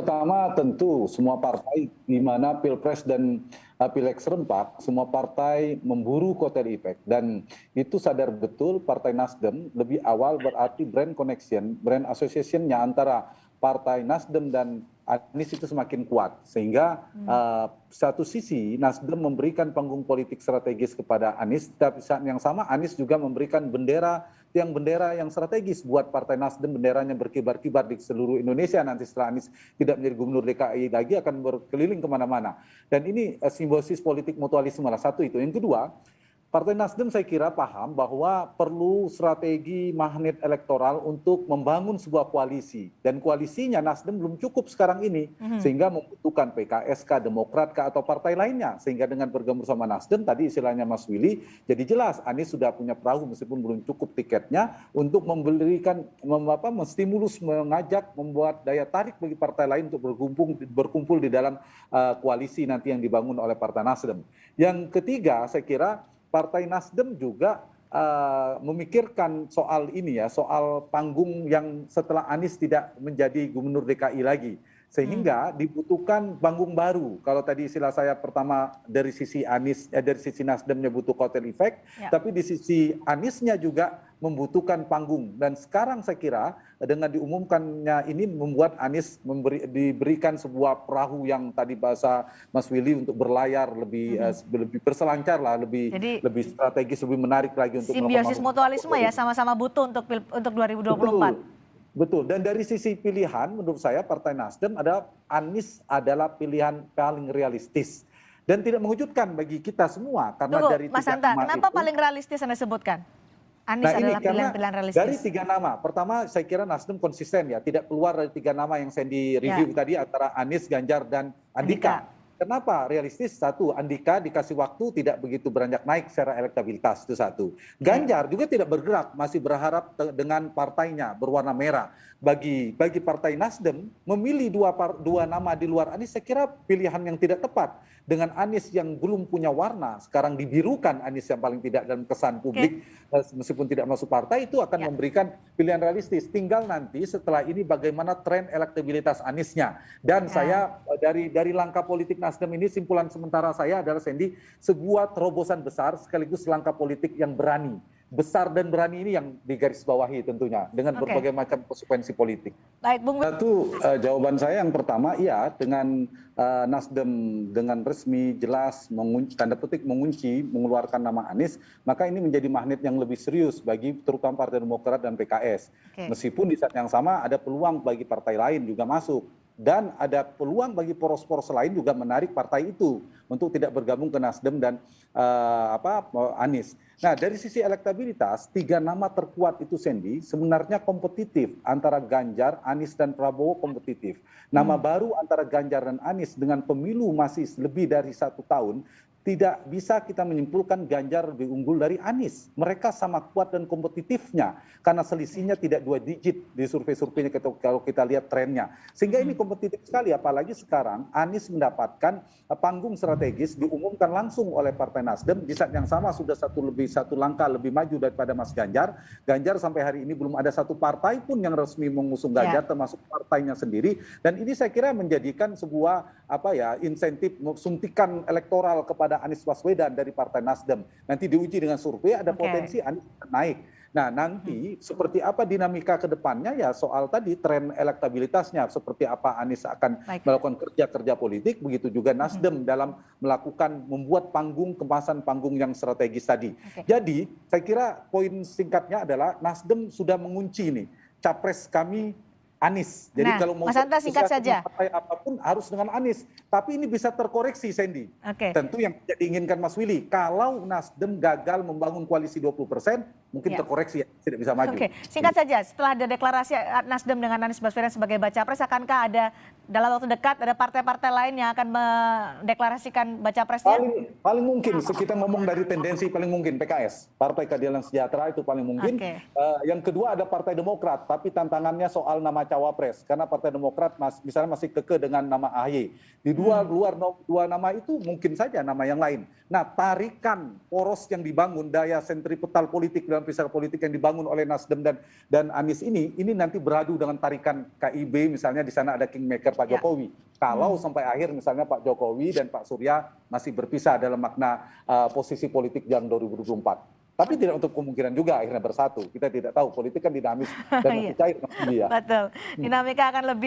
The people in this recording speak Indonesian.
pertama tentu semua partai di mana Pilpres dan Pileg serentak, semua partai memburu kotel efek dan itu sadar betul Partai Nasdem lebih awal berarti brand connection, brand association-nya antara Partai Nasdem dan Anies itu semakin kuat sehingga satu sisi Nasdem memberikan panggung politik strategis kepada Anies, tapi saat yang sama Anies juga memberikan bendera yang strategis buat Partai Nasdem, benderanya berkibar-kibar di seluruh Indonesia nanti setelah Anies tidak menjadi gubernur DKI lagi akan berkeliling kemana-mana. Dan ini simbiosis politik mutualisme lah satu itu. Yang kedua, Partai Nasdem saya kira paham bahwa perlu strategi magnet elektoral untuk membangun sebuah koalisi. Dan koalisinya Nasdem belum cukup sekarang ini. Sehingga membutuhkan PKS, Demokrat, atau partai lainnya. Sehingga dengan bergabung sama Nasdem, tadi istilahnya Mas Willy, jadi jelas Anies sudah punya perahu meskipun belum cukup tiketnya untuk memberikan, menstimulus, mengajak, membuat daya tarik bagi partai lain untuk berkumpul di dalam koalisi nanti yang dibangun oleh Partai Nasdem. Yang ketiga, saya kira Partai Nasdem juga memikirkan soal ini ya, soal panggung yang setelah Anies tidak menjadi gubernur DKI lagi. Sehingga dibutuhkan panggung baru. Kalau tadi istilah saya pertama dari sisi Anies, dari sisi Nasdemnya butuh kotel efek, tapi di sisi Aniesnya juga membutuhkan panggung. Dan sekarang saya kira dengan diumumkannya ini membuat Anies diberikan sebuah perahu yang tadi bahasa Mas Willy untuk berlayar lebih berselancar lah, lebih strategis, lebih menarik lagi untuk simbiosis mutualisme ya, sama-sama butuh untuk 2024. Betul. Dan dari sisi pilihan menurut saya Partai Nasdem Anies adalah pilihan paling realistis dan tidak mengejutkan bagi kita semua karena dari Mas Hanta, kenapa paling realistis Anda sebutkan? Anies adalah pilihan realistis. Dari 3 nama, pertama saya kira Nasdem konsisten ya, tidak keluar dari 3 nama yang saya di review tadi antara Anies, Ganjar, dan Andika. Kenapa realistis? Satu, Andika dikasih waktu tidak begitu beranjak naik secara elektabilitas, itu satu. Ganjar juga tidak bergerak, masih berharap dengan partainya berwarna merah. Bagi Partai Nasdem memilih dua nama di luar Anies saya kira pilihan yang tidak tepat. Dengan Anies yang belum punya warna, sekarang dibirukan Anies yang paling tidak dalam kesan publik, meskipun tidak masuk partai, itu akan memberikan pilihan realistis. Tinggal nanti setelah ini bagaimana tren elektabilitas Aniesnya. Dan saya dari langkah politik Nasdem ini, simpulan sementara saya adalah Sandy, sebuah terobosan besar sekaligus langkah politik yang berani. Besar dan berani ini yang digarisbawahi tentunya dengan berbagai macam konsekuensi politik. Baik, Bung. Satu, jawaban saya yang pertama iya, dengan Nasdem dengan resmi jelas tanda petik mengunci mengeluarkan nama Anies, maka ini menjadi magnet yang lebih serius bagi terutama Partai Demokrat dan PKS. Meskipun di saat yang sama ada peluang bagi partai lain juga masuk. Dan ada peluang bagi poros-poros lain juga menarik partai itu untuk tidak bergabung ke Nasdem dan Anies. Nah, dari sisi elektabilitas, 3 nama terkuat itu Sandy sebenarnya kompetitif antara Ganjar, Anies, dan Prabowo kompetitif. Nama baru antara Ganjar dan Anies dengan pemilu masih lebih dari 1 tahun, tidak bisa kita menyimpulkan Ganjar lebih unggul dari Anies. Mereka sama kuat dan kompetitifnya karena selisihnya tidak 2 digit di survei-surveinya kalau kita lihat trennya. Sehingga ini kompetitif sekali, apalagi sekarang Anies mendapatkan panggung strategis diumumkan langsung oleh Partai Nasdem di saat yang sama sudah satu langkah lebih maju daripada Mas Ganjar. Ganjar sampai hari ini belum ada satu partai pun yang resmi mengusung Ganjar termasuk partainya sendiri. Dan ini saya kira menjadikan sebuah insentif suntikan elektoral kepada Anies Baswedan dari Partai Nasdem. Nanti diuji dengan survei ada potensi Anies naik. Nah, nanti seperti apa dinamika ke depannya ya soal tadi tren elektabilitasnya, seperti apa Anies akan melakukan kerja politik, begitu juga Nasdem dalam membuat kemasan panggung yang strategis tadi. Jadi saya kira poin singkatnya adalah Nasdem sudah mengunci nih capres kami Anies. Jadi kalau mau Mas Hanta singkat saja. Partai apapun harus dengan Anies. Tapi ini bisa terkoreksi, Sandy. Tentu yang tidak diinginkan Mas Willy. Kalau Nasdem gagal membangun koalisi 20%, mungkin terkoreksi, tidak bisa maju. Singkat saja, setelah ada deklarasi Nasdem dengan Anies Baswedan sebagai baca pres, akankah ada dalam waktu dekat ada partai-partai lain yang akan mendeklarasikan baca presnya? Paling mungkin, kita ngomong dari tendensi paling mungkin PKS, Partai Keadilan Sejahtera itu paling mungkin. Yang kedua ada Partai Demokrat, tapi tantangannya soal nama cawapres, karena Partai Demokrat misalnya masih kekeh dengan nama AHY. Di dua nama itu mungkin saja nama yang lain. Nah, tarikan poros yang dibangun daya sentripetal politik dalam dalam pisah politik yang dibangun oleh Nasdem dan Anies ini nanti beradu dengan tarikan KIB, misalnya di sana ada kingmaker Pak Jokowi. Kalau sampai akhir misalnya Pak Jokowi dan Pak Surya masih berpisah dalam makna posisi politik yang 2024. Tapi tidak untuk kemungkinan juga akhirnya bersatu. Kita tidak tahu, politik kan dinamis dan masih cair. Betul, dinamika akan lebih